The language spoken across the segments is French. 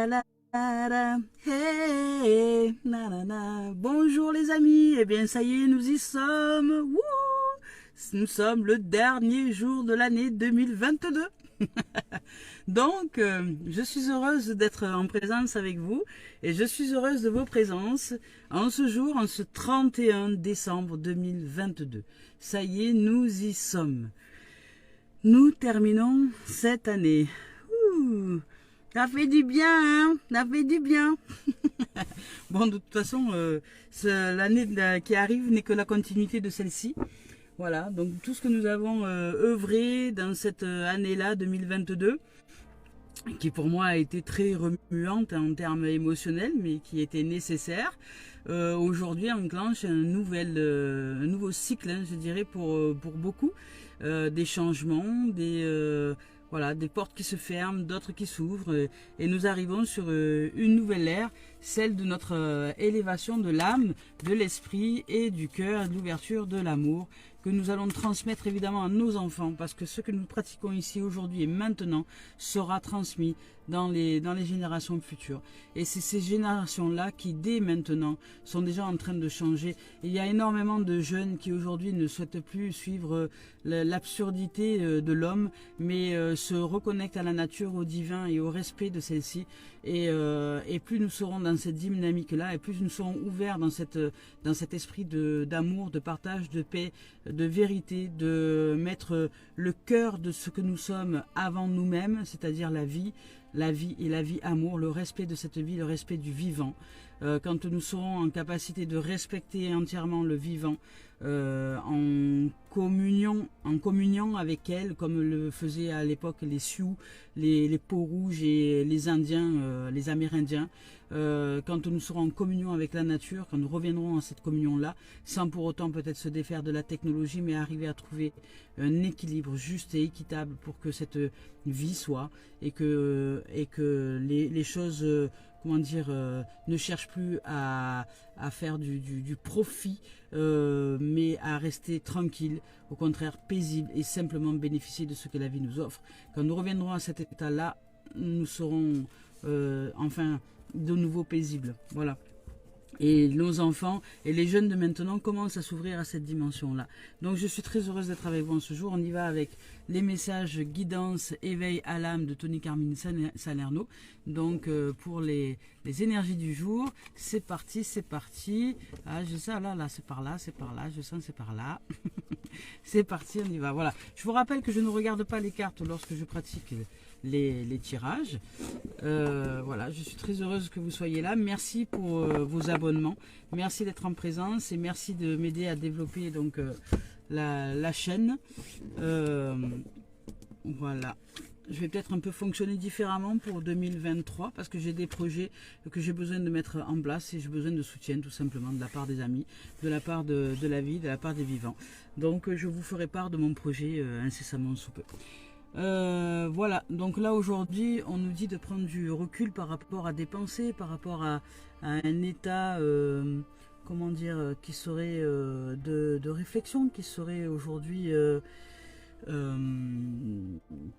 la la la, hey, na, na, na. Bonjour les amis, eh bien ça y est, nous y sommes. Wouh, nous sommes le dernier jour de l'année 2022. Donc, je suis heureuse d'être en présence avec vous et je suis heureuse de vos présences en ce jour, en ce 31 décembre 2022. Ça y est, nous y sommes. Nous terminons cette année. Ouh, ça fait du bien, hein? Ça fait du bien. Bon, de toute façon, l'année qui arrive n'est que la continuité de celle-ci. Voilà, donc tout ce que nous avons œuvré dans cette année-là, 2022, qui pour moi a été très remuante en termes émotionnels, mais qui était nécessaire, aujourd'hui enclenche un nouveau cycle, hein, je dirais, pour beaucoup, des changements, voilà, des portes qui se ferment, d'autres qui s'ouvrent, et nous arrivons sur une nouvelle ère, celle de notre élévation de l'âme, de l'esprit et du cœur, de l'ouverture de l'amour, que nous allons transmettre évidemment à nos enfants, parce que ce que nous pratiquons ici aujourd'hui et maintenant sera transmis dans les générations futures. Et c'est ces générations-là qui, dès maintenant, sont déjà en train de changer. Et il y a énormément de jeunes qui aujourd'hui ne souhaitent plus suivre l'absurdité de l'homme, mais se reconnectent à la nature, au divin et au respect de celle-ci. Et plus nous serons dans cette dynamique-là, et plus nous serons ouverts dans cet esprit d'amour, de partage, de paix, de vérité, de mettre le cœur de ce que nous sommes avant nous-mêmes, c'est-à-dire la vie et la vie amour, le respect de cette vie, le respect du vivant. Quand nous serons en capacité de respecter entièrement le vivant, en communion avec elle, comme le faisaient à l'époque les Sioux, les Peaux-Rouges et les Indiens, les Amérindiens, quand nous serons en communion avec la nature, quand nous reviendrons à cette communion-là, sans pour autant peut-être se défaire de la technologie, mais arriver à trouver un équilibre juste et équitable pour que cette vie soit, et que les choses, comment dire, ne cherchent plus à faire du profit, mais à rester tranquille, au contraire paisible, et simplement bénéficier de ce que la vie nous offre. Quand nous reviendrons à cet état-là, nous serons enfin de nouveau paisibles. Voilà. Et nos enfants et les jeunes de maintenant commencent à s'ouvrir à cette dimension-là. Donc je suis très heureuse d'être avec vous en ce jour. On y va avec les messages guidance, éveil à l'âme de Tony Carmine Salerno. Donc pour les énergies du jour, c'est parti, c'est parti. Ah, je sais, là, c'est par là, c'est par là, je sens c'est par là. C'est parti, on y va. Voilà. Je vous rappelle que je ne regarde pas les cartes lorsque je pratique les tirages. Voilà, je suis très heureuse que vous soyez là. Merci pour vos abonnements. Merci d'être en présence et merci de m'aider à développer donc la chaîne. Voilà. Je vais peut-être un peu fonctionner différemment pour 2023 parce que j'ai des projets que j'ai besoin de mettre en place et j'ai besoin de soutien tout simplement de la part des amis, de la part de la vie, de la part des vivants. Donc je vous ferai part de mon projet incessamment sous peu. Voilà, donc là aujourd'hui on nous dit de prendre du recul par rapport à des pensées, par rapport à un état, comment dire, qui serait de réflexion, qui serait aujourd'hui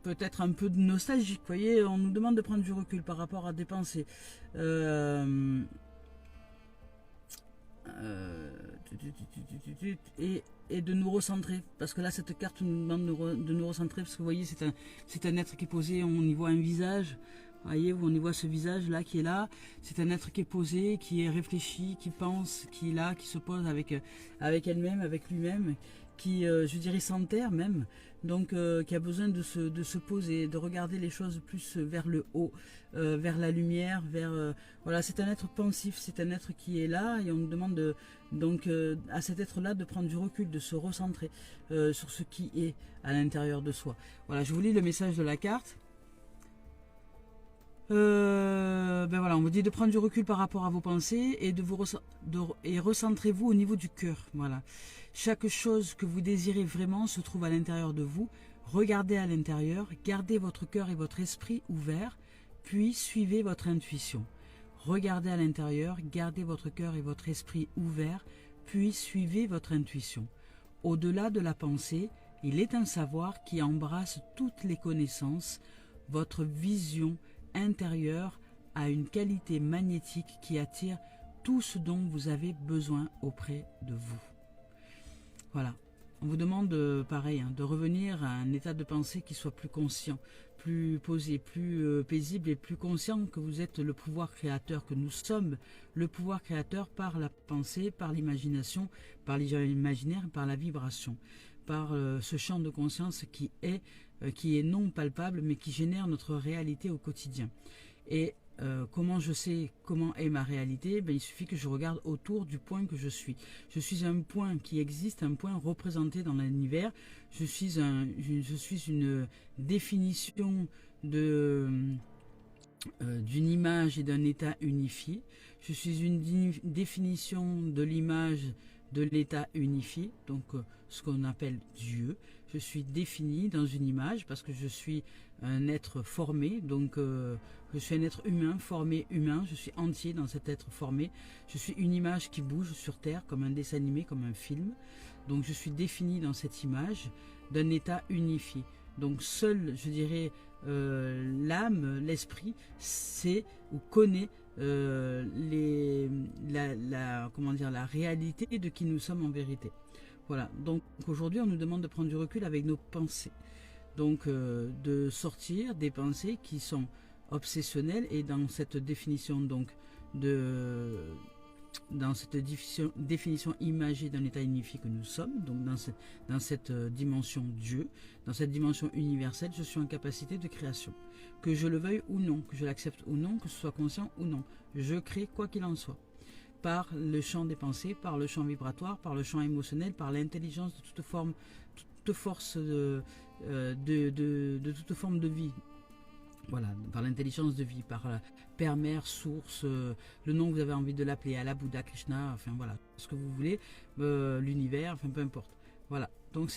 peut-être un peu de nostalgique. Vous voyez, on nous demande de prendre du recul par rapport à des pensées. Et de nous recentrer, parce que là cette carte nous demande de nous recentrer, parce que vous voyez c'est un être qui est posé, on y voit un visage, vous voyez, on y voit ce visage là qui est là, c'est un être qui est posé, qui est réfléchi, qui pense, qui est là, qui se pose avec elle-même, avec lui-même, qui je dirais s'enterre même, donc qui a besoin de se poser, de regarder les choses plus vers le haut, vers la lumière, vers voilà, c'est un être pensif, c'est un être qui est là, et on nous demande donc à cet être là de prendre du recul, de se recentrer sur ce qui est à l'intérieur de soi. Voilà, je vous lis le message de la carte. Ben voilà, on vous dit de prendre du recul par rapport à vos pensées et et recentrez-vous au niveau du cœur. Voilà. Chaque chose que vous désirez vraiment se trouve à l'intérieur de vous. Regardez à l'intérieur, gardez votre cœur et votre esprit ouverts, puis suivez votre intuition. Regardez à l'intérieur, gardez votre cœur et votre esprit ouverts, puis suivez votre intuition. Au-delà de la pensée, il est un savoir qui embrasse toutes les connaissances, votre vision intérieure a une qualité magnétique qui attire tout ce dont vous avez besoin auprès de vous. Voilà. On vous demande, pareil, de revenir à un état de pensée qui soit plus conscient, plus posé, plus paisible et plus conscient que vous êtes le pouvoir créateur, que nous sommes le pouvoir créateur par la pensée, par l'imagination, par l'imaginaire, par la vibration, par ce champ de conscience qui est non palpable mais qui génère notre réalité au quotidien. Et comment je sais comment est ma réalité? Il suffit que je regarde autour du point que je suis. Je suis un point qui existe, un point représenté dans l'univers. Je suis une définition d'une image et d'un état unifié. Je suis une définition de l'image de l'état unifié, donc ce qu'on appelle Dieu. Je suis défini dans une image parce que je suis un être formé, donc je suis un être humain, formé humain, je suis entier dans cet être formé. Je suis une image qui bouge sur Terre comme un dessin animé, comme un film. Donc je suis défini dans cette image d'un état unifié. Donc seul, je dirais, l'âme, l'esprit, sait ou connaît la réalité de qui nous sommes en vérité. Voilà, donc aujourd'hui on nous demande de prendre du recul avec nos pensées. Donc de sortir des pensées qui sont obsessionnelles et dans cette définition donc dans cette définition imagée d'un état unifié que nous sommes, donc dans cette dimension Dieu, dans cette dimension universelle, je suis en capacité de création. Que je le veuille ou non, que je l'accepte ou non, que ce soit conscient ou non, je crée quoi qu'il en soit. Par le champ des pensées, par le champ vibratoire, par le champ émotionnel, par l'intelligence de toute forme, toute force de toute forme de vie. Voilà, par l'intelligence de vie, par la Père, Mère, Source, le nom que vous avez envie de l'appeler, Allah, Bouddha, Krishna, enfin voilà, ce que vous voulez, l'univers, enfin peu importe. Voilà, donc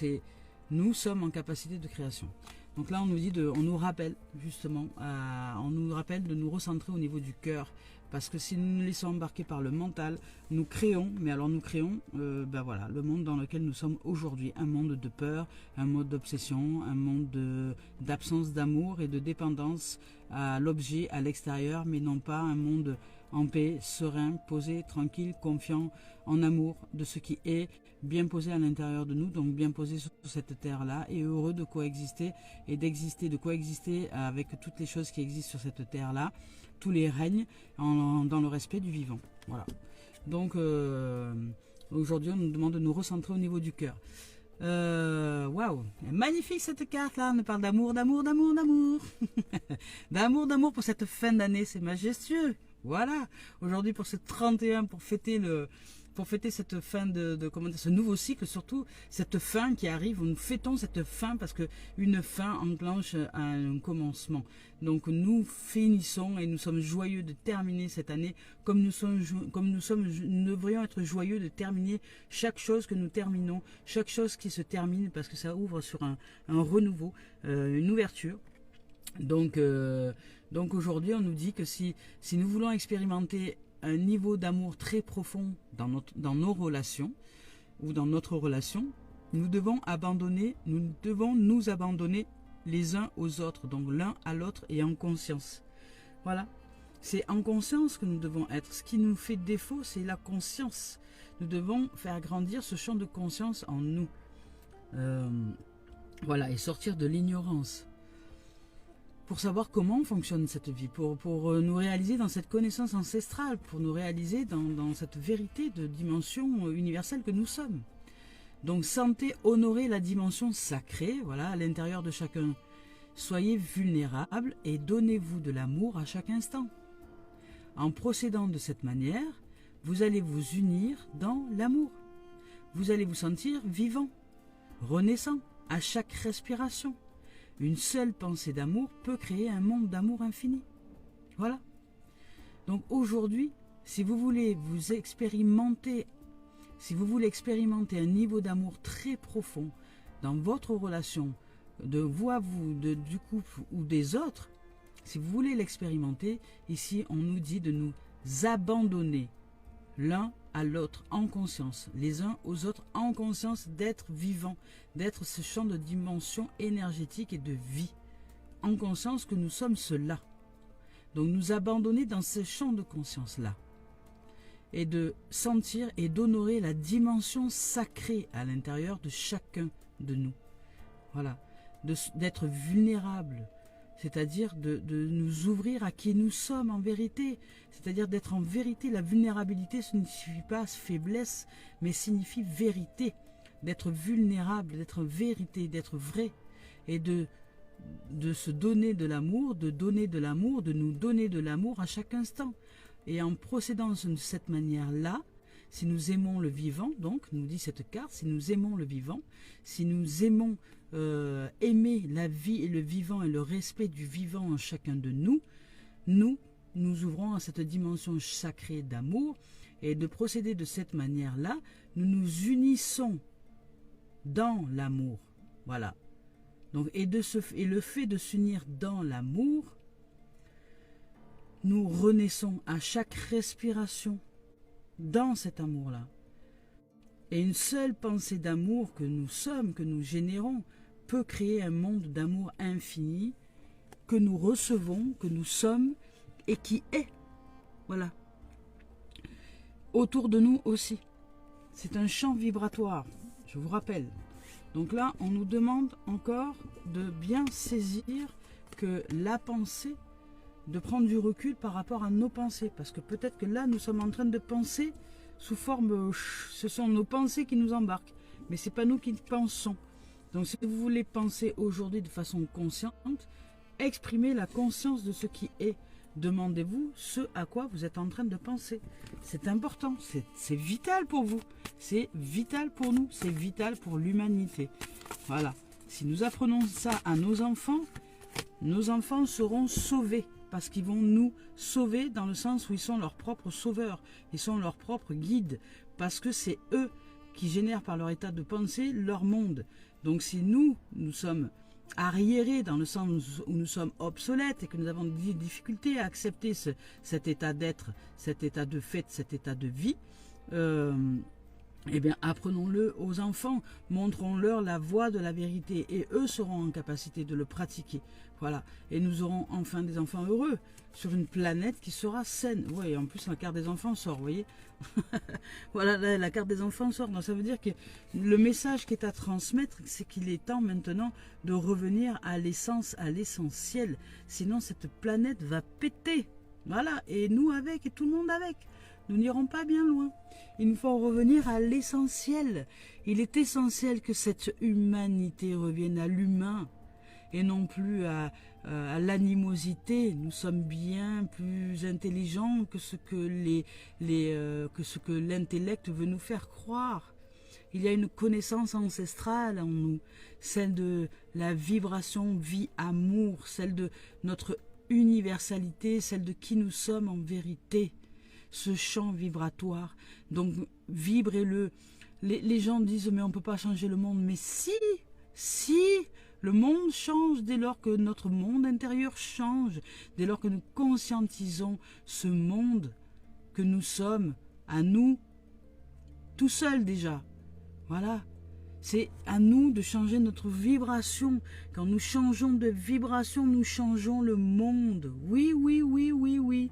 nous sommes en capacité de création. Donc là, on nous rappelle justement, on nous rappelle de nous recentrer au niveau du cœur, parce que si nous nous laissons embarquer par le mental, nous créons, mais alors nous créons, voilà, le monde dans lequel nous sommes aujourd'hui, un monde de peur, un monde d'obsession, un monde d'absence d'amour et de dépendance à l'objet, à l'extérieur, mais non pas un monde en paix, serein, posé, tranquille, confiant, en amour de ce qui est, bien posé à l'intérieur de nous, donc bien posé sur cette terre-là, et heureux de coexister et de coexister avec toutes les choses qui existent sur cette terre-là, tous les règnes, dans le respect du vivant. Voilà. Donc aujourd'hui, on nous demande de nous recentrer au niveau du cœur. Waouh, magnifique cette carte-là, on nous parle d'amour, d'amour, d'amour, d'amour. D'amour, d'amour pour cette fin d'année, c'est majestueux. Voilà, aujourd'hui pour ce 31, pour fêter cette fin ce nouveau cycle, surtout cette fin qui arrive, nous fêtons cette fin parce que une fin enclenche un commencement. Donc nous finissons et nous sommes joyeux de terminer cette année comme nous devrions être joyeux de terminer chaque chose que nous terminons, chaque chose qui se termine parce que ça ouvre sur un renouveau, une ouverture. Donc aujourd'hui on nous dit que si nous voulons expérimenter un niveau d'amour très profond dans nos relations ou dans notre relation, nous devons nous abandonner les uns aux autres, donc l'un à l'autre et en conscience. Voilà, c'est en conscience que nous devons être. Ce qui nous fait défaut, c'est la conscience. Nous devons faire grandir ce champ de conscience en nous. Voilà, et sortir de l'ignorance. Pour savoir comment fonctionne cette vie, pour nous réaliser dans cette connaissance ancestrale, pour nous réaliser dans cette vérité de dimension universelle que nous sommes. Donc sentez honorer la dimension sacrée, voilà, à l'intérieur de chacun. Soyez vulnérables et donnez-vous de l'amour à chaque instant. En procédant de cette manière, vous allez vous unir dans l'amour. Vous allez vous sentir vivant, renaissant à chaque respiration. Une seule pensée d'amour peut créer un monde d'amour infini. Voilà. Donc aujourd'hui, si vous voulez expérimenter un niveau d'amour très profond dans votre relation, de vous à vous, du couple ou des autres, si vous voulez l'expérimenter, ici on nous dit de nous abandonner l'un à l'autre en conscience, les uns aux autres en conscience, d'être vivant, d'être ce champ de dimension énergétique et de vie, en conscience que nous sommes cela. Donc nous abandonner dans ce champ de conscience-là. Et de sentir et d'honorer la dimension sacrée à l'intérieur de chacun de nous. Voilà. D'être vulnérable. C'est-à-dire de nous ouvrir à qui nous sommes en vérité. C'est-à-dire d'être en vérité. La vulnérabilité, ce ne signifie pas faiblesse, mais signifie vérité. D'être vulnérable, d'être vérité, d'être vrai. Et de se donner de l'amour, de donner de l'amour, de nous donner de l'amour à chaque instant. Et en procédant de cette manière-là, si nous aimons le vivant, donc, nous dit cette carte, si nous aimons le vivant, si nous aimons aimer la vie et le vivant et le respect du vivant en chacun de nous, nous ouvrons à cette dimension sacrée d'amour, et de procéder de cette manière-là, nous nous unissons dans l'amour. Voilà. Donc, et le fait de s'unir dans l'amour, nous renaissons à chaque respiration dans cet amour-là. Et une seule pensée d'amour que nous sommes, que nous générons, peut créer un monde d'amour infini que nous recevons, que nous sommes et qui est. Voilà. Autour de nous aussi. C'est un champ vibratoire, je vous rappelle. Donc là, on nous demande encore de bien saisir que la pensée, de prendre du recul par rapport à nos pensées. Parce que peut-être que là, nous sommes en train de penser sous forme... Ce sont nos pensées qui nous embarquent. Mais ce n'est pas nous qui pensons. Donc si vous voulez penser aujourd'hui de façon consciente, exprimez la conscience de ce qui est. Demandez-vous ce à quoi vous êtes en train de penser. C'est important, c'est vital pour vous. C'est vital pour nous, c'est vital pour l'humanité. Voilà. Si nous apprenons ça à nos enfants seront sauvés. Parce qu'ils vont nous sauver dans le sens où ils sont leurs propres sauveurs. Ils sont leurs propres guides. Parce que c'est eux qui génèrent par leur état de pensée leur monde. Donc si nous sommes arriérés dans le sens où nous sommes obsolètes et que nous avons des difficultés à accepter cet état d'être, cet état de fait, cet état de vie, eh bien apprenons-le aux enfants, montrons-leur la voie de la vérité et eux seront en capacité de le pratiquer. Voilà, et nous aurons enfin des enfants heureux sur une planète qui sera saine. Oui, en plus la carte des enfants sort, vous voyez. Voilà, la carte des enfants sort. Donc ça veut dire que le message qui est à transmettre, c'est qu'il est temps maintenant de revenir à l'essence, à l'essentiel. Sinon cette planète va péter. Voilà, et nous avec, et tout le monde avec. Nous n'irons pas bien loin. Il nous faut revenir à l'essentiel. Il est essentiel que cette humanité revienne à l'humain et non plus à l'animosité. Nous sommes bien plus intelligents que ce que l'intellect veut nous faire croire. Il y a une connaissance ancestrale en nous, celle de la vibration vie-amour, celle de notre universalité, celle de qui nous sommes en vérité. Ce champ vibratoire, donc vibrez-le. Les gens disent mais on ne peut pas changer le monde, mais si le monde change dès lors que notre monde intérieur change, dès lors que nous conscientisons ce monde que nous sommes, à nous, tout seul déjà. Voilà, c'est à nous de changer notre vibration. Quand nous changeons de vibration, nous changeons le monde. Oui, oui, oui, oui, oui.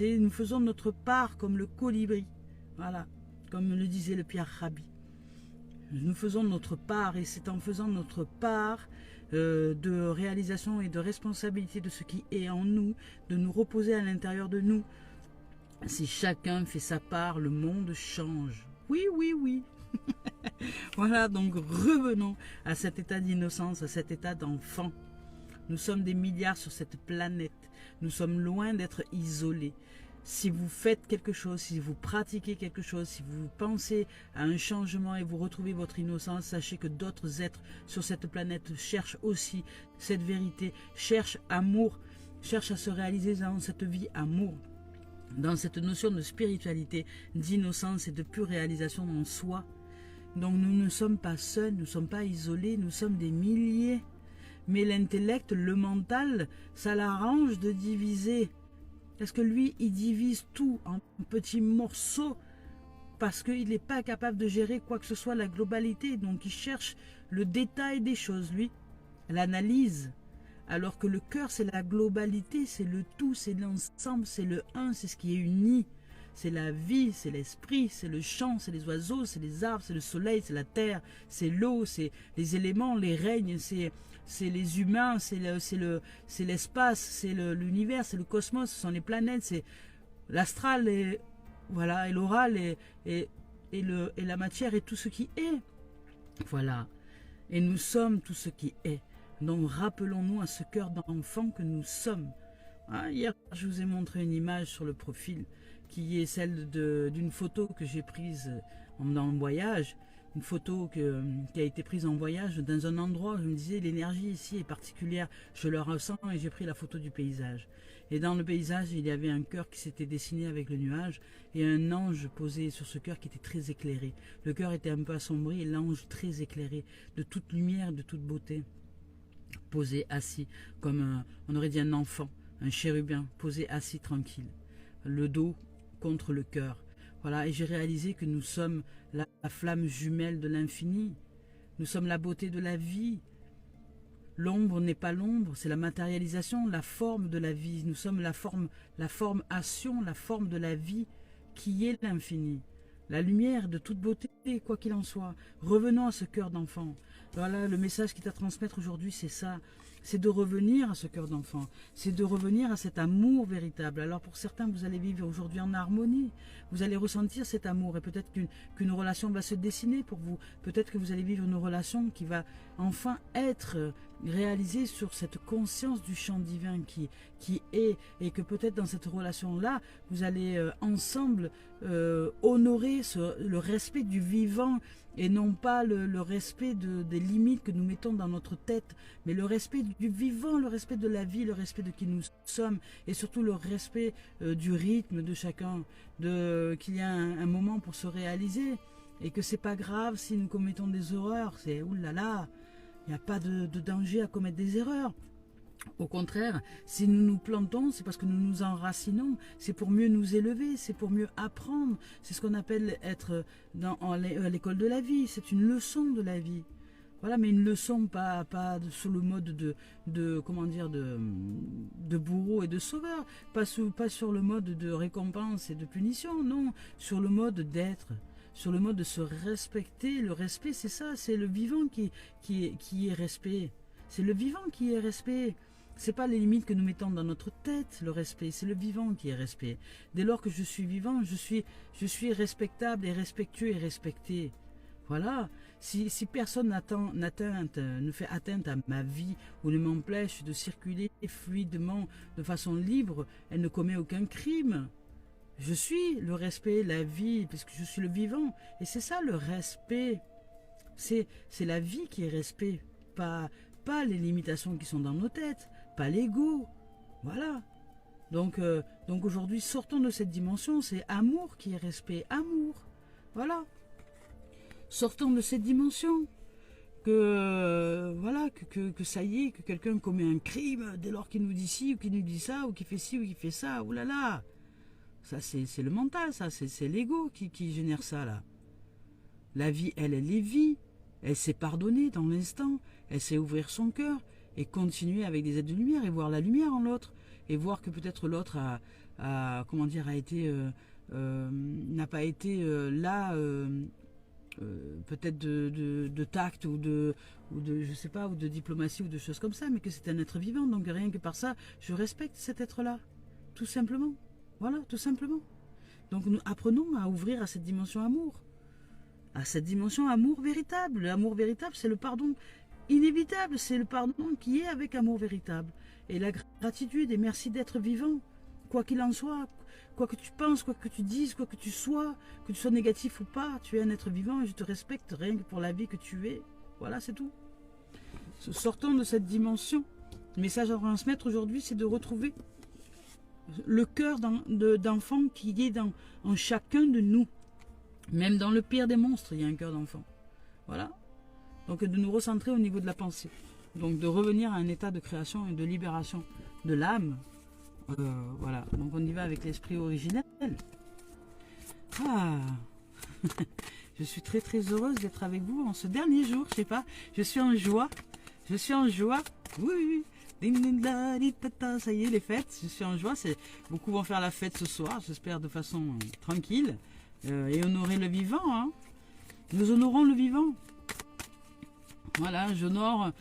Nous faisons notre part comme le colibri, voilà, comme le disait le Pierre Rabhi. Nous faisons notre part et c'est en faisant notre part de réalisation et de responsabilité de ce qui est en nous, de nous reposer à l'intérieur de nous. Si chacun fait sa part, le monde change. Oui, oui, oui. Voilà, donc revenons à cet état d'innocence, à cet état d'enfant. Nous sommes des milliards sur cette planète. Nous sommes loin d'être isolés. Si vous faites quelque chose, si vous pratiquez quelque chose, si vous pensez à un changement et vous retrouvez votre innocence, sachez que d'autres êtres sur cette planète cherchent aussi cette vérité, cherchent amour, cherchent à se réaliser dans cette vie amour, dans cette notion de spiritualité, d'innocence et de pure réalisation en soi. Donc nous ne sommes pas seuls, nous ne sommes pas isolés, nous sommes des milliers. Mais l'intellect, le mental, ça l'arrange de diviser. Parce que lui, il divise tout en petits morceaux. Parce qu'il n'est pas capable de gérer quoi que ce soit, la globalité. Donc il cherche le détail des choses, lui. L'analyse. Alors que le cœur, c'est la globalité, c'est le tout, c'est l'ensemble, c'est le un, c'est ce qui est uni. C'est la vie, c'est l'esprit, c'est le chant, c'est les oiseaux, c'est les arbres, c'est le soleil, c'est la terre, c'est l'eau, c'est les éléments, les règnes, c'est les humains, c'est l'espace, c'est l'univers, c'est le cosmos, ce sont les planètes, c'est l'astral, et voilà, et l'oral, et la matière, et tout ce qui est. Voilà. Et nous sommes tout ce qui est. Donc rappelons-nous à ce cœur d'enfant que nous sommes. Hein, hier, je vous ai montré une image sur le profil qui est celle d'une photo que j'ai prise en voyage. Une photo qui a été prise en voyage dans un endroit où je me disais l'énergie ici est particulière, je le ressens, et j'ai pris la photo du paysage. Et dans le paysage, il y avait un cœur qui s'était dessiné avec le nuage et un ange posé sur ce cœur qui était très éclairé. Le cœur était un peu assombri et l'ange très éclairé, de toute lumière, de toute beauté. Posé, assis, comme on aurait dit un enfant, un chérubin, posé, assis, tranquille. Le dos contre le cœur. Voilà, et j'ai réalisé que nous sommes la flamme jumelle de l'infini. Nous sommes la beauté de la vie. L'ombre n'est pas l'ombre, c'est la matérialisation, la forme de la vie. Nous sommes la forme-action, la forme de la vie qui est l'infini. La lumière de toute beauté, quoi qu'il en soit. Revenons à ce cœur d'enfant. Voilà, le message qui est à transmettre aujourd'hui, c'est ça. C'est de revenir à ce cœur d'enfant. C'est de revenir à cet amour véritable. Alors pour certains, vous allez vivre aujourd'hui en harmonie. Vous allez ressentir cet amour et peut-être qu'une relation va se dessiner pour vous. Peut-être que vous allez vivre une relation qui va enfin être réalisée sur cette conscience du champ divin qui est. Et que peut-être dans cette relation-là, vous allez ensemble honorer le respect du vivant et non pas le respect des limites que nous mettons dans notre tête, mais le respect du vivant, le respect de la vie, le respect de qui nous sommes, et surtout le respect du rythme de chacun, qu'il y a un moment pour se réaliser, et que c'est pas grave si nous commettons des erreurs, c'est oulala, il n'y a pas de danger à commettre des erreurs. Au contraire, si nous nous plantons, c'est parce que nous nous enracinons, c'est pour mieux nous élever, c'est pour mieux apprendre, c'est ce qu'on appelle être à l'école de la vie, c'est une leçon de la vie. Voilà, mais une leçon pas sous le mode de bourreau et de sauveur, pas sur le mode de récompense et de punition, non, sur le mode d'être, sur le mode de se respecter. Le respect, c'est ça, c'est le vivant qui est respect. C'est le vivant qui est respect. C'est pas les limites que nous mettons dans notre tête, le respect. C'est le vivant qui est respect. Dès lors que je suis vivant, je suis respectable et respectueux et respecté. Voilà. Si personne ne fait atteinte à ma vie ou ne m'empêche de circuler fluidement de façon libre, elle ne commet aucun crime. Je suis le respect, la vie, parce que je suis le vivant. Et c'est ça le respect. C'est la vie qui est respect, pas les limitations qui sont dans nos têtes, pas l'ego. Voilà. Donc aujourd'hui, sortons de cette dimension, c'est amour qui est respect, amour. Voilà. Sortons de cette dimension. Voilà, que ça y est, que quelqu'un commet un crime dès lors qu'il nous dit ci ou qu'il nous dit ça, ou qu'il fait ci ou qu'il fait ça, oulala. Ça, c'est le mental, ça, c'est l'ego qui génère ça, là. La vie, elle est vie. Elle s'est pardonnée dans l'instant. Elle sait ouvrir son cœur et continuer avec des aides de lumière et voir la lumière en l'autre. Et voir que peut-être l'autre n'a pas été là, peut-être de tact ou de je sais pas, ou de diplomatie ou de choses comme ça, mais que c'est un être vivant. Donc rien que par ça, je respecte cet être-là. Tout simplement. Voilà, tout simplement. Donc nous apprenons à ouvrir à cette dimension amour. À cette dimension amour véritable. L'amour véritable, c'est le pardon inévitable. C'est le pardon qui est avec amour véritable. Et la gratitude et merci d'être vivant. Quoi qu'il en soit, quoi que tu penses, quoi que tu dises, quoi que tu sois négatif ou pas, tu es un être vivant et je te respecte rien que pour la vie que tu es. Voilà, c'est tout. Sortons de cette dimension. Le message à transmettre aujourd'hui, c'est de retrouver le cœur d'enfant qui est en chacun de nous. Même dans le pire des monstres, il y a un cœur d'enfant. Voilà. Donc de nous recentrer au niveau de la pensée. Donc de revenir à un état de création et de libération de l'âme. Voilà. Donc on y va avec l'esprit originel. Ah. Je suis très très heureuse d'être avec vous en ce dernier jour. Je sais pas. Je suis en joie. Je suis en joie. Oui. Ça y est, les fêtes, je suis en joie. Beaucoup vont faire la fête ce soir, j'espère de façon tranquille. Et honorer le vivant. Hein. Nous honorons le vivant. Voilà, j'honore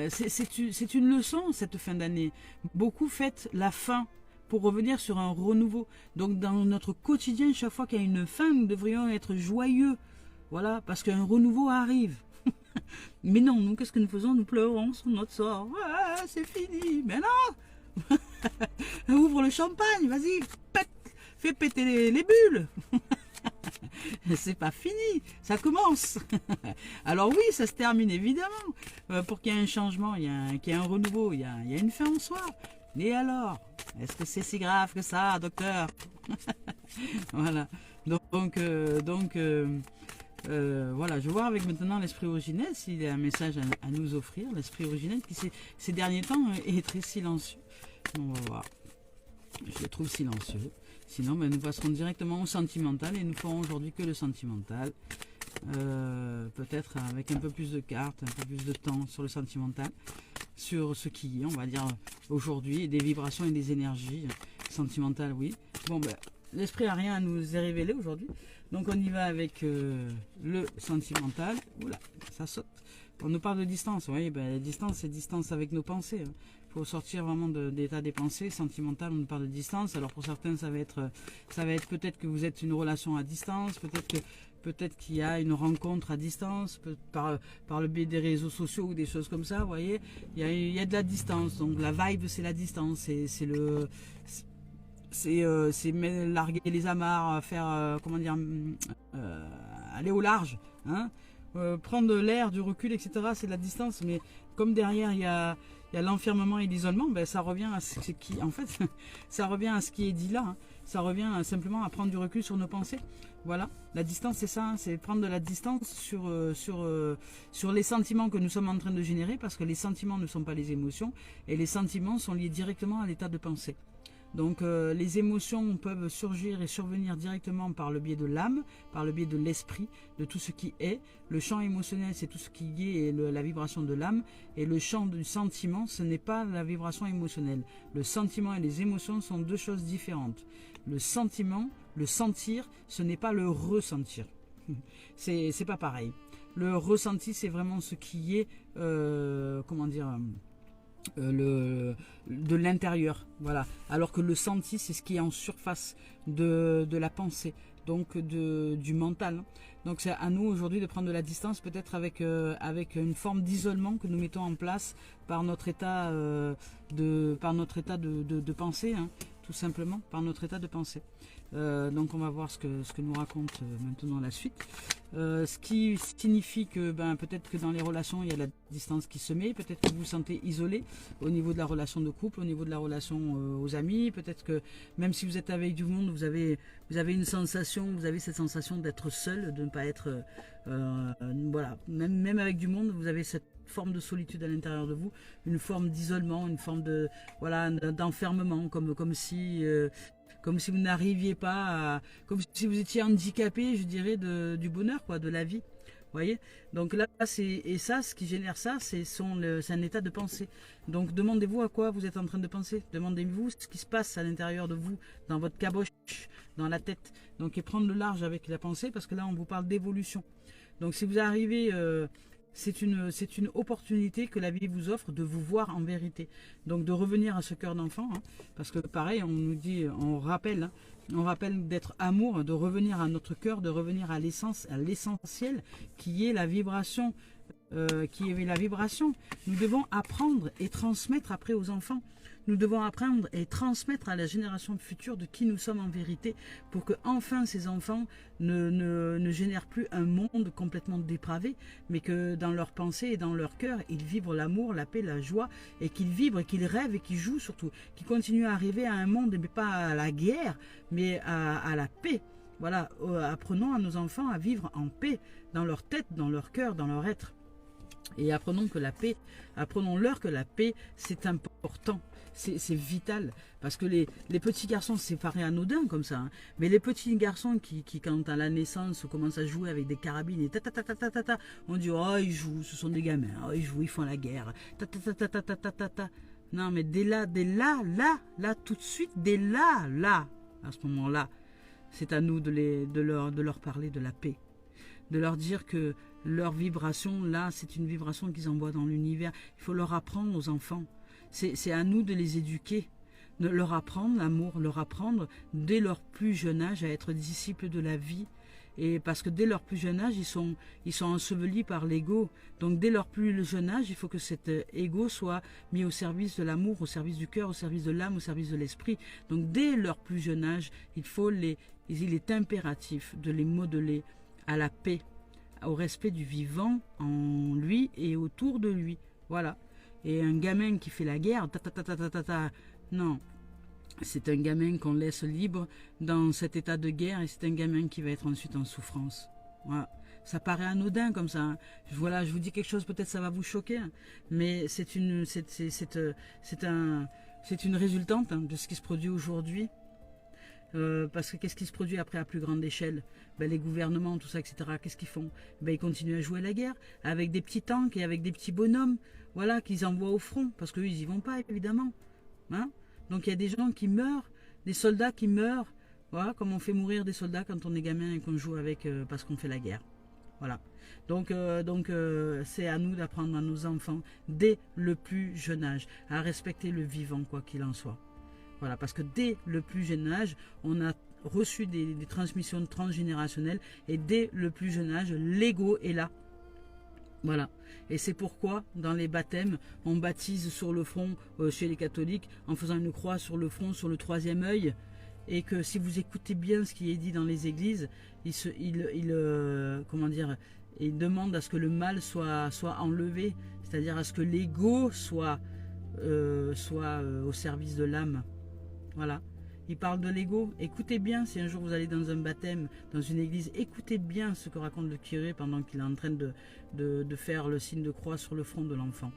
c'est une leçon cette fin d'année. Beaucoup fêtent la fin pour revenir sur un renouveau. Donc dans notre quotidien, chaque fois qu'il y a une fin, nous devrions être joyeux. Voilà, parce qu'un renouveau arrive. Mais non, nous, qu'est-ce que nous faisons? Nous pleurons sur notre sort. Ouais, c'est fini. Mais non. Ouvre le champagne, vas-y, fais péter les bulles. C'est pas fini, ça commence. Alors oui, ça se termine évidemment. Pour qu'il y ait un changement, qu'il y ait un renouveau, il y a une fin en soi. Et alors, est-ce que c'est si grave que ça, docteur? Voilà. Donc voilà, je vais voir avec maintenant l'esprit originel s'il y a un message à nous offrir. L'esprit originel qui ces derniers temps est très silencieux. On va voir. Je le trouve silencieux. Sinon, nous passerons directement au sentimental et nous ferons aujourd'hui que le sentimental. Peut-être avec un peu plus de cartes, un peu plus de temps sur le sentimental, sur ce qui est, on va dire, aujourd'hui, des vibrations et des énergies sentimentales, oui. Bon, l'esprit n'a rien à nous révéler aujourd'hui. Donc on y va avec le sentimental. Oula, ça saute. On nous parle de distance, oui, la distance, c'est distance avec nos pensées. Il faut sortir vraiment d'état des pensées. Sentimental, on nous parle de distance. Alors pour certains, ça va être peut-être que vous êtes une relation à distance, peut-être qu'il y a une rencontre à distance, par le biais des réseaux sociaux ou des choses comme ça, vous voyez. Il y a de la distance. Donc la vibe, c'est la distance. C'est larguer les amarres, faire, comment dire, aller au large, hein. Prendre l'air, du recul, etc. C'est de la distance, mais comme derrière il y a l'enfermement et l'isolement, ça revient à ce qui, en fait, ça revient à ce qui est dit là. Hein. Ça revient simplement à prendre du recul sur nos pensées. Voilà, la distance, c'est ça, hein, c'est prendre de la distance sur les sentiments que nous sommes en train de générer, parce que les sentiments ne sont pas les émotions, et les sentiments sont liés directement à l'état de pensée. Donc les émotions peuvent surgir et survenir directement par le biais de l'âme, par le biais de l'esprit, de tout ce qui est. Le champ émotionnel, c'est tout ce qui est la vibration de l'âme. Et le champ du sentiment, ce n'est pas la vibration émotionnelle. Le sentiment et les émotions sont deux choses différentes. Le sentiment, le sentir, ce n'est pas le ressentir. C'est pas pareil. Le ressenti, c'est vraiment ce qui est, comment dire... de l'intérieur, voilà. Alors que le senti, c'est ce qui est en surface de la pensée, donc du mental. Donc c'est à nous aujourd'hui de prendre de la distance, peut-être avec une forme d'isolement que nous mettons en place par notre état de pensée, hein, tout simplement, par notre état de pensée. Donc on va voir ce que nous raconte maintenant la suite. Ce qui signifie que peut-être que dans les relations il y a la distance qui se met, peut-être que vous vous sentez isolé au niveau de la relation de couple, au niveau de la relation aux amis, peut-être que même si vous êtes avec du monde, vous avez une sensation, vous avez cette sensation d'être seul, de ne pas être voilà, même avec du monde, vous avez cette forme de solitude à l'intérieur de vous, une forme d'isolement, une forme de voilà d'enfermement, comme si vous n'arriviez pas comme si vous étiez handicapé, je dirais, du bonheur, quoi, de la vie. Vous voyez? Donc là, ce qui génère ça, c'est un état de pensée. Donc demandez-vous à quoi vous êtes en train de penser. Demandez-vous ce qui se passe à l'intérieur de vous, dans votre caboche, dans la tête. Donc et prendre le large avec la pensée, parce que là, on vous parle d'évolution. Donc si vous arrivez... c'est une opportunité que la vie vous offre de vous voir en vérité. Donc de revenir à ce cœur d'enfant, hein, parce que pareil, on rappelle d'être amour, de revenir à notre cœur, de revenir à l'essence, à l'essentiel, qui est la vibration. Nous devons apprendre et transmettre après aux enfants. Nous devons apprendre et transmettre à la génération future de qui nous sommes en vérité, pour que enfin ces enfants ne génèrent plus un monde complètement dépravé, mais que dans leur pensée et dans leur cœur, ils vivent l'amour, la paix, la joie, et qu'ils vibrent, et qu'ils rêvent, et qu'ils jouent surtout, qu'ils continuent à rêver à un monde, mais pas à la guerre, mais à la paix. Voilà, apprenons à nos enfants à vivre en paix, dans leur tête, dans leur cœur, dans leur être. Et apprenons-leur que la paix, c'est important. c'est vital. Parce que les petits garçons, c'est paraît anodin comme ça, hein, mais les petits garçons qui, quand à la naissance, commencent à jouer avec des carabines et ta, on dit, oh, ils jouent, ce sont des gamins, oh, ils jouent, ils font la guerre, ta. Non, mais dès là, tout de suite, dès là, à ce moment-là, c'est à nous de leur parler de la paix. De leur dire que leur vibration, là, c'est une vibration qu'ils envoient dans l'univers. Il faut leur apprendre aux enfants. C'est à nous de les éduquer, de leur apprendre l'amour, leur apprendre dès leur plus jeune âge à être disciples de la vie. Et parce que dès leur plus jeune âge, ils sont ensevelis par l'ego. Donc dès leur plus jeune âge, il faut que cet ego soit mis au service de l'amour, au service du cœur, au service de l'âme, au service de l'esprit. Donc dès leur plus jeune âge, il est impératif de les modeler à la paix, au respect du vivant en lui et autour de lui. Voilà. Et un gamin qui fait la guerre, non. C'est un gamin qu'on laisse libre dans cet état de guerre et c'est un gamin qui va être ensuite en souffrance. Voilà. Ça paraît anodin comme ça, hein. Voilà, je vous dis quelque chose, peut-être ça va vous choquer, hein. Mais c'est une résultante, hein, de ce qui se produit aujourd'hui. Parce que qu'est-ce qui se produit après à plus grande échelle? Ben, les gouvernements, tout ça, etc., qu'est-ce qu'ils font? Ben, ils continuent à jouer la guerre avec des petits tanks et avec des petits bonhommes, voilà, qu'ils envoient au front, parce qu'eux, ils n'y vont pas, évidemment. Hein? Donc il y a des gens qui meurent, des soldats qui meurent, voilà, comme on fait mourir des soldats quand on est gamin et qu'on joue avec, parce qu'on fait la guerre. Voilà. Donc c'est à nous d'apprendre à nos enfants, dès le plus jeune âge, à respecter le vivant, quoi qu'il en soit. Voilà, parce que dès le plus jeune âge, on a reçu des transmissions transgénérationnelles et dès le plus jeune âge, l'ego est là. Voilà. Et c'est pourquoi, dans les baptêmes, on baptise sur le front, chez les catholiques, en faisant une croix sur le front, sur le troisième œil. Et que si vous écoutez bien ce qui est dit dans les églises, il demande à ce que le mal soit enlevé, c'est-à-dire à ce que l'ego soit au service de l'âme. Voilà. Il parle de l'ego. Écoutez bien, si un jour vous allez dans un baptême, dans une église, écoutez bien ce que raconte le curé pendant qu'il est en train de faire le signe de croix sur le front de l'enfant,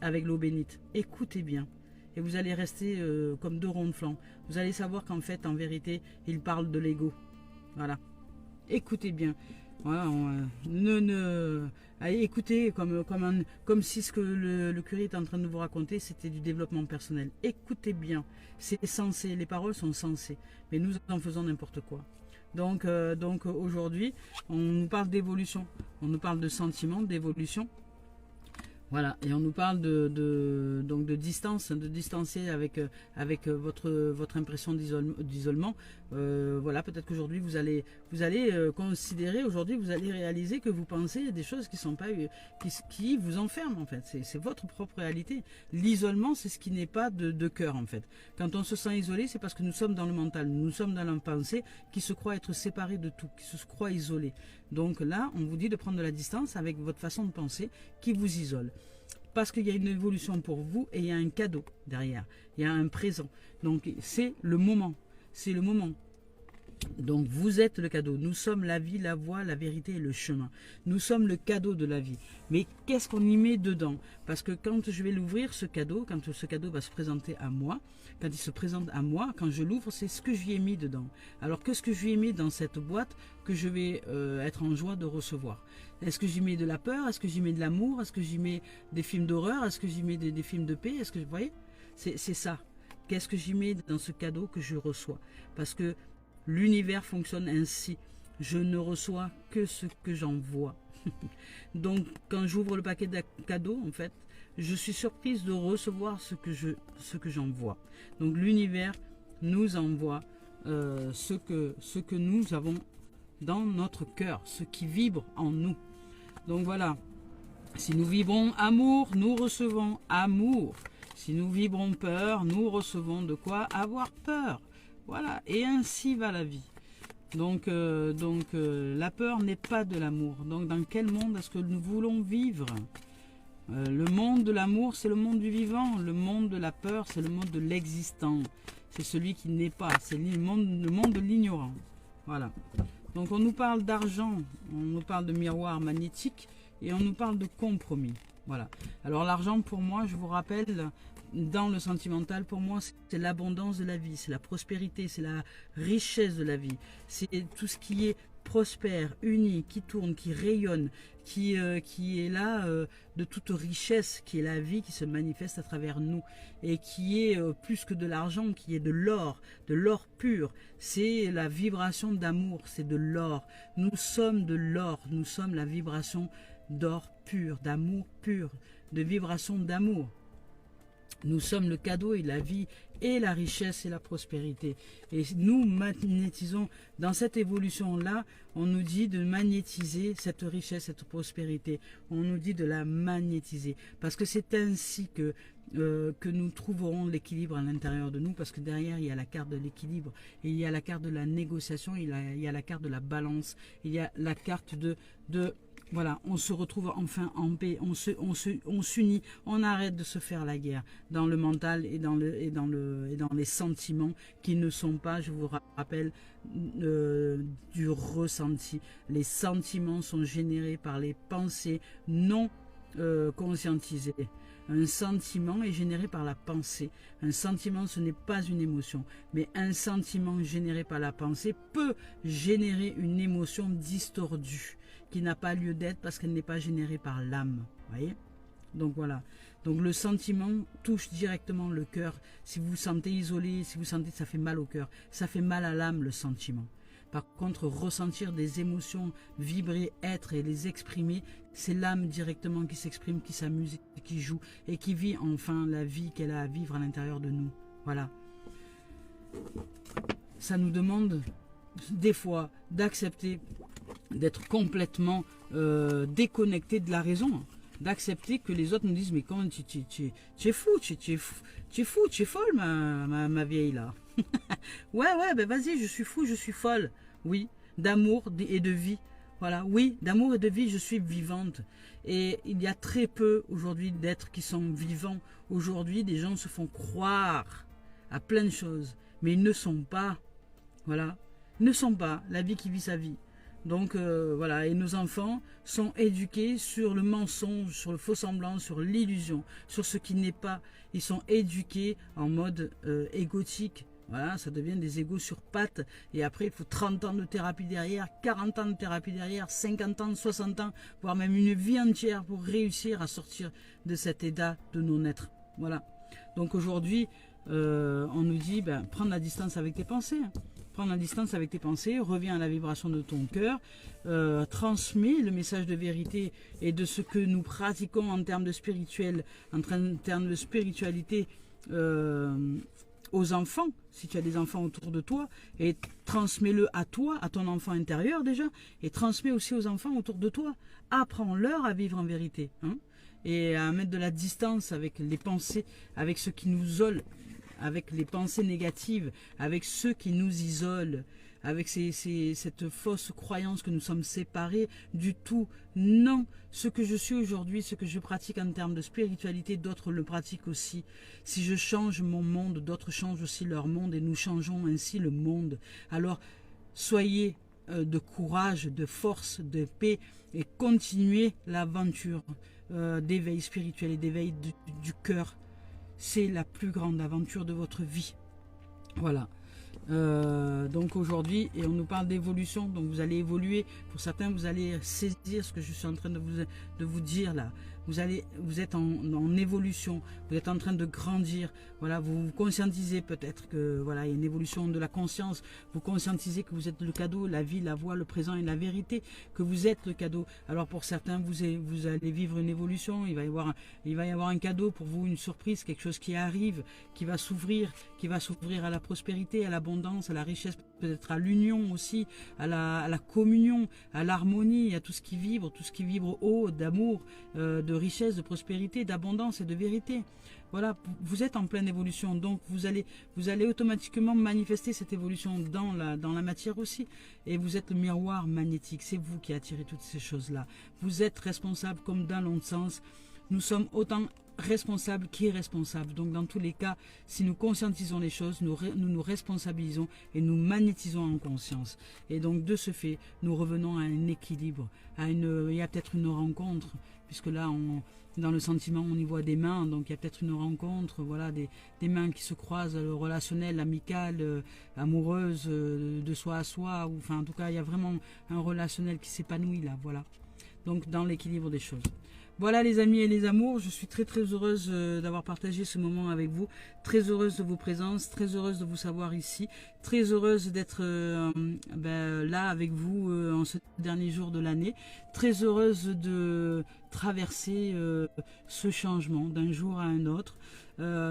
avec l'eau bénite. Écoutez bien. Et vous allez rester comme deux ronds de flanc. Vous allez savoir qu'en fait, en vérité, il parle de l'ego. Voilà. Écoutez bien. Voilà, allez, écoutez comme si ce que le curé est en train de vous raconter, c'était du développement personnel. Écoutez bien, c'est censé, les paroles sont censées, mais nous en faisons n'importe quoi. Donc aujourd'hui, on nous parle d'évolution, on nous parle de sentiments, d'évolution. Voilà, et on nous parle donc de distance, de distancier avec votre impression d'isolement. Voilà, peut-être qu'aujourd'hui vous allez considérer, aujourd'hui vous allez réaliser que vous pensez des choses qui sont pas qui vous enferment en fait. C'est votre propre réalité. L'isolement, c'est ce qui n'est pas de cœur en fait. Quand on se sent isolé, c'est parce que nous sommes dans le mental, nous sommes dans la pensée qui se croit être séparés de tout, qui se croit isolé. Donc là, on vous dit de prendre de la distance avec votre façon de penser qui vous isole. Parce qu'il y a une évolution pour vous et il y a un cadeau derrière. Il y a un présent. Donc c'est le moment. C'est le moment. Donc vous êtes le cadeau. Nous sommes la vie, la voie, la vérité et le chemin. Nous sommes le cadeau de la vie. Mais qu'est-ce qu'on y met dedans? Parce que quand je vais l'ouvrir, ce cadeau, quand ce cadeau va se présenter à moi, quand il se présente à moi, quand je l'ouvre, c'est ce que j'y ai mis dedans. Alors qu'est-ce que je lui ai mis dans cette boîte que je vais être en joie de recevoir? Est-ce que j'y mets de la peur? Est-ce que j'y mets de l'amour? Est-ce que j'y mets des films d'horreur? Est-ce que j'y mets des films de paix? Est-ce que vous voyez? C'est ça. Qu'est-ce que j'y mets dans ce cadeau que je reçois? Parce que l'univers fonctionne ainsi. Je ne reçois que ce que j'envoie. Donc, quand j'ouvre le paquet de cadeaux, en fait, je suis surprise de recevoir ce que j'envoie. Donc, l'univers nous envoie ce que nous avons dans notre cœur, ce qui vibre en nous. Donc, voilà. Si nous vibrons amour, nous recevons amour. Si nous vibrons peur, nous recevons de quoi avoir peur. Voilà, et ainsi va la vie. Donc la peur n'est pas de l'amour. Donc dans quel monde est-ce que nous voulons vivre? Le monde de l'amour, c'est le monde du vivant. Le monde de la peur, c'est le monde de l'existant. C'est celui qui n'est pas. C'est le monde de l'ignorant. Voilà. Donc on nous parle d'argent, on nous parle de miroir magnétique et on nous parle de compromis. Voilà. Alors l'argent, pour moi, je vous rappelle, dans le sentimental, pour moi, c'est l'abondance de la vie, c'est la prospérité, c'est la richesse de la vie. C'est tout ce qui est prospère, uni, qui tourne, qui rayonne, qui est là de toute richesse, qui est la vie qui se manifeste à travers nous et qui est plus que de l'argent, qui est de l'or pur. C'est la vibration d'amour, c'est de l'or. Nous sommes de l'or, nous sommes la vibration d'or pur, d'amour pur, de vibration d'amour. Nous sommes le cadeau et la vie et la richesse et la prospérité. Et nous magnétisons dans cette évolution-là, on nous dit de magnétiser cette richesse, cette prospérité. On nous dit de la magnétiser. Parce que c'est ainsi que nous trouverons l'équilibre à l'intérieur de nous. Parce que derrière, il y a la carte de l'équilibre. Il y a la carte de la négociation. Il y a la carte de la balance. Il y a la carte de voilà, on se retrouve enfin en paix, on s'unit, on arrête de se faire la guerre dans le mental et dans les sentiments qui ne sont pas, je vous rappelle, du ressenti. Les sentiments sont générés par les pensées non conscientisées. Un sentiment est généré par la pensée. Un sentiment, ce n'est pas une émotion. Mais un sentiment généré par la pensée peut générer une émotion distordue qui n'a pas lieu d'être parce qu'elle n'est pas générée par l'âme. Voyez ? Donc voilà. Donc le sentiment touche directement le cœur. Si vous vous sentez isolé, si vous sentez que ça fait mal au cœur, ça fait mal à l'âme le sentiment. Par contre, ressentir des émotions, vibrer, être et les exprimer, c'est l'âme directement qui s'exprime, qui s'amuse, qui joue et qui vit enfin la vie qu'elle a à vivre à l'intérieur de nous. Voilà. Ça nous demande des fois d'accepter d'être complètement déconnecté de la raison, d'accepter que les autres nous disent mais comment tu es fou, tu es folle ma vieille là. ouais ben vas-y, je suis fou, je suis folle. Oui, d'amour et de vie. Voilà, oui, d'amour et de vie, je suis vivante. Et il y a très peu aujourd'hui d'êtres qui sont vivants. Aujourd'hui, des gens se font croire à plein de choses, mais ils ne sont pas. Voilà, ne sont pas la vie qui vit sa vie. Donc voilà, et nos enfants sont éduqués sur le mensonge, sur le faux semblant, sur l'illusion, sur ce qui n'est pas. Ils sont éduqués en mode égotique. Voilà, ça devient des égos sur pattes. Et après, il faut 30 ans de thérapie derrière, 40 ans de thérapie derrière, 50 ans, 60 ans, voire même une vie entière pour réussir à sortir de cet état de non-être. Voilà. Donc aujourd'hui, on nous dit, prendre la distance avec tes pensées. Prendre la distance avec tes pensées, reviens à la vibration de ton cœur, transmets le message de vérité et de ce que nous pratiquons en termes de spirituel, en termes de spiritualité aux enfants, si tu as des enfants autour de toi, et transmets-le à toi, à ton enfant intérieur déjà, et transmets aussi aux enfants autour de toi. Apprends-leur à vivre en vérité, hein, et à mettre de la distance avec les pensées, avec ce qui nous isole, avec les pensées négatives, avec ceux qui nous isolent, avec cette fausse croyance que nous sommes séparés du tout. Non, ce que je suis aujourd'hui, ce que je pratique en termes de spiritualité, d'autres le pratiquent aussi. Si je change mon monde, d'autres changent aussi leur monde et nous changeons ainsi le monde. Alors, soyez de courage, de force, de paix et continuez l'aventure d'éveil spirituel et d'éveil du cœur. C'est la plus grande aventure de votre vie. Voilà. Donc aujourd'hui, et on nous parle d'évolution, donc vous allez évoluer. Pour certains, vous allez saisir ce que je suis en train de vous dire là. Vous êtes en évolution, vous êtes en train de grandir. Voilà, vous vous conscientisez peut-être que voilà, il y a une évolution de la conscience. Vous conscientisez que vous êtes le cadeau, la vie, la voix, le présent et la vérité, que vous êtes le cadeau. Alors pour certains, vous allez vivre une évolution. Il va y avoir un cadeau pour vous, une surprise, quelque chose qui arrive, qui va s'ouvrir à la prospérité, à l'abondance, à la richesse, peut-être à l'union aussi, à la communion, à l'harmonie, à tout ce qui vibre haut, d'amour, de richesse, de prospérité, d'abondance et de vérité. Voilà, vous êtes en pleine évolution, donc vous allez automatiquement manifester cette évolution dans la matière aussi. Et vous êtes le miroir magnétique, c'est vous qui attirez toutes ces choses-là. Vous êtes responsable comme dans l'autre sens. Nous sommes autant responsable qui est responsable. Donc dans tous les cas, si nous conscientisons les choses, nous nous responsabilisons et nous magnétisons en conscience. Et donc de ce fait, nous revenons à un équilibre, il y a peut-être une rencontre, puisque là, dans le sentiment, on y voit des mains, donc il y a peut-être une rencontre, voilà, des mains qui se croisent, le relationnel, amical, amoureuse, de soi à soi, ou enfin en tout cas, il y a vraiment un relationnel qui s'épanouit là, voilà. Donc dans l'équilibre des choses. Voilà les amis et les amours, je suis très heureuse d'avoir partagé ce moment avec vous, très heureuse de vos présences, très heureuse de vous savoir ici, très heureuse d'être là avec vous en ce dernier jour de l'année, très heureuse de traverser ce changement d'un jour à un autre,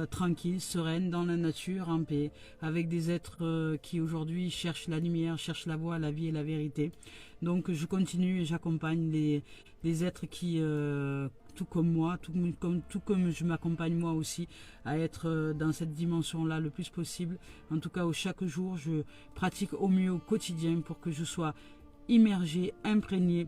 tranquille, sereine, dans la nature, en paix, avec des êtres qui aujourd'hui cherchent la lumière, cherchent la voie, la vie et la vérité. Donc je continue et j'accompagne les êtres qui, tout comme moi, tout comme je m'accompagne moi aussi, à être dans cette dimension-là le plus possible. En tout cas, chaque jour, je pratique au mieux au quotidien pour que je sois immergé, imprégné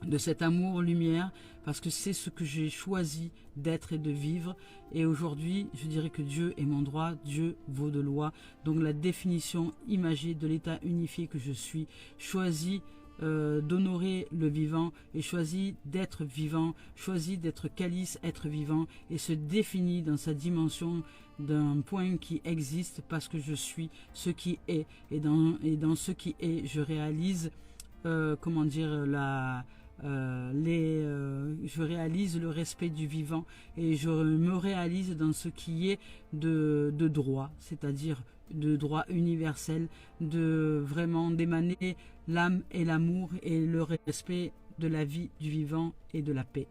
de cet amour lumière, parce que c'est ce que j'ai choisi d'être et de vivre. Et aujourd'hui, je dirais que Dieu est mon droit, Dieu vaut de loi. Donc la définition imagée de l'état unifié que je suis, choisis d'honorer le vivant et choisit d'être vivant, choisit d'être calice, être vivant, et se définit dans sa dimension d'un point qui existe parce que je suis ce qui est, et dans ce qui est, je réalise comment dire je réalise le respect du vivant, et je me réalise dans ce qui est de droit, c'est-à-dire de droit universel, de vraiment d'émaner l'âme et l'amour et le respect de la vie, du vivant et de la paix.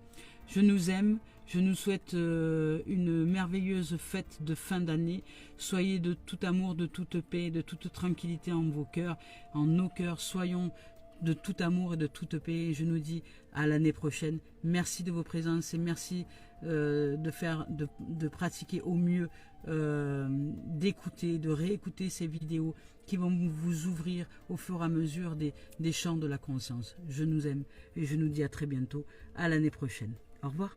Je nous aime, je nous souhaite une merveilleuse fête de fin d'année. Soyez de tout amour, de toute paix, de toute tranquillité en vos cœurs, en nos cœurs. Soyons de tout amour et de toute paix. Je nous dis à l'année prochaine. Merci de vos présences et merci de pratiquer au mieux, d'écouter, de réécouter ces vidéos qui vont vous ouvrir au fur et à mesure des champs de la conscience. Je nous aime et je nous dis à très bientôt, à l'année prochaine. Au revoir.